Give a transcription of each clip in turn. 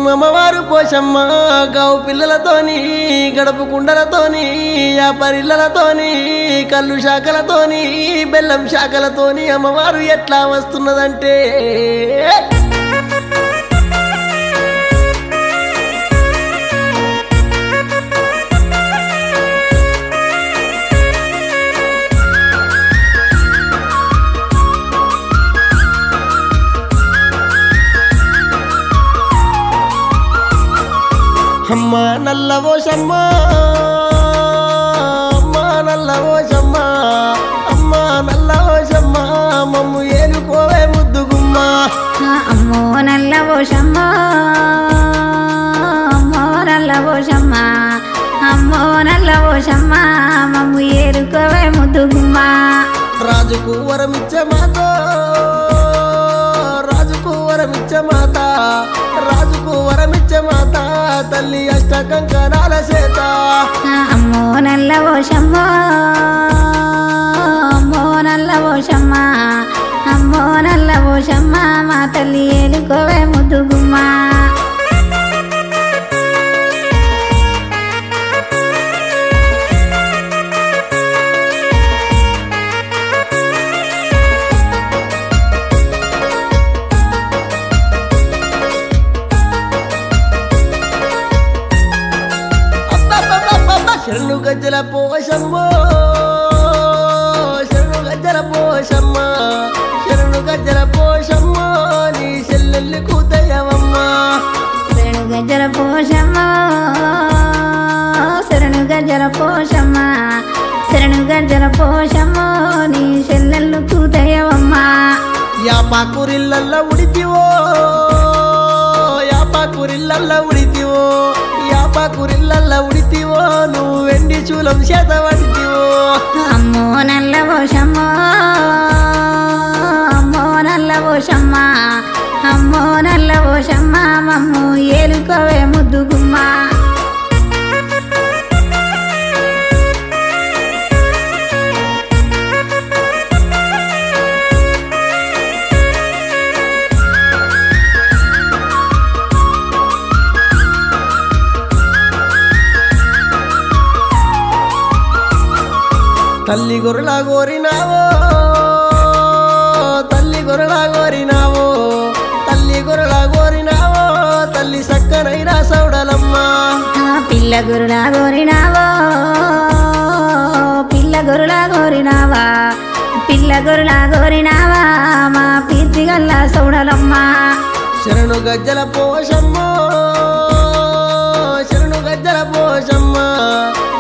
అమ్మవారు పోషమ్మ గావు పిల్లలతోని గడపు కుండలతోని యాపరిల్లలతోని కళ్ళు శాఖలతోని బెల్లం శాఖలతోని అమ్మవారు ఎట్లా వస్తున్నదంటే అమ్మ నల్లవోషమ్మ అమ్మ నల్లవోషమ్మ అమ్మ నల్లవోషమ్మ మమ్ము ఏలుకోవే ముద్దుగుమ్మ అమ్మో నల్లవోషమ్మ అమ్మో నల్లవోషమ్మ అమ్మో నల్లవోషమ్మ మమ్ము ఏలుకోవే ముద్దుగుమ్మ రాజుకు వరమిచ్చే మాత రాజుకు వరమిచ్చే మాత రాజుకు వరమిచ్చే మాత తల్లి అష్ట కంకణాల చేత అమ్మో నల్లవోషమ్మ అమ్మో నల్లవోషమ్మ అమ్మో నల్లవోషమ్మ మా తల్లి ఏలుకోవే ముద్దుగుమ్మ శరణు గజ్జల పోషమ్మ శరణు గజ్జల పోషమ్మ శరణు గజ్జల పోషమ్మ నీ చెల్లెల్లి కూతయ్యవమ్మ శరణు గజ్జల పోషమ్మ శరణు గజ్జల పోషమ్మ శరణు గజ్జల పోషమ్మ నీ చెల్లెళ్ళు కూతయ్యవమ్మ యాపాకురిల్లల్ల ఉడితివో యాపాకురిల్లల్ల ఉడితివో యాపాకురిల్లల్ల ఉడితివో నువ్వు వెండి చూలం చేత పడితివో అమ్మో నల్లవోషమ్మ అమ్మో నల్లవోషమ్మ అమ్మో నల్లవోషమ్మ మమ్ము ఏలుకోవే ముద్దుగుమ్మ తల్లి గొర్రెల గోరినావో తల్లి గొర్రెల గోరినావో తల్లి గొర్రెల గోరినావో తల్లి సక్కనైనా సౌడలమ్మ పిల్ల గురులా గోరినావో పిల్ల గురులా గోరినావా పిల్ల గురులా గోరినావా మా పీర్తిగల్ల సౌడలమ్మ శరణు గజ్జల పోషమ్మ శరణు గజ్జల పోషమ్మ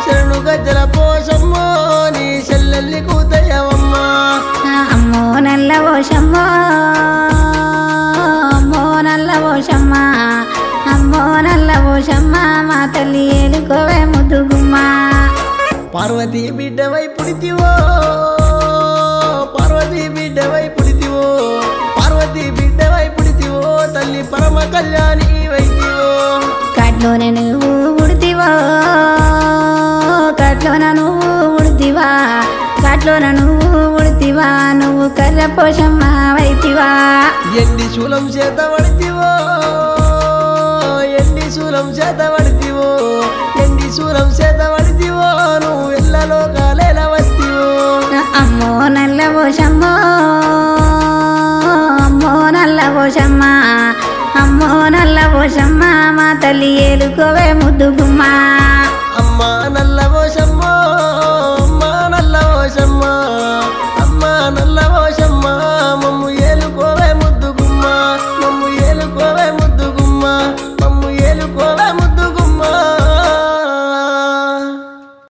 శరణు గజ్జల పోషమ్మ నీ చెల్లెల్లి కూతయ్యవమ్మ అమ్మో నల్లవోషమ్మ అమ్మో నల్లవోషమ్మ అమ్మో నల్లవోషమ్మ మా తల్లి ఏలుకోవే ముద్దుగుమ్మ పార్వతీ బిడ్డవై పుడితివో పార్వతీ బిడ్డవై పుడితివో పార్వతీ బిడ్డవై పుడితివో తల్లి పరమ కళ్యాణి వైతివో కట్లోనే నువ్వు ఉడితివో కట్లోన నువ్వు ఉడితివా కట్లోన నువ్వు ఉడితివా నువ్వు కర్ర పోషమ్మ వైతివా ఎండి శూలం చేత పడితివో ఎండి శూలం చేత పడితివో ఎండి శూలం చేత పడితివో నువ్వు ఎల్లలో కాలేల వస్తివో అమ్మో నల్లవోషమ్మ అమ్మో నల్లవోషమ్మ అమ్మో నల్లవోషమ్మ మా తల్లి ఏలుకోవే ముద్దుగుమ్మ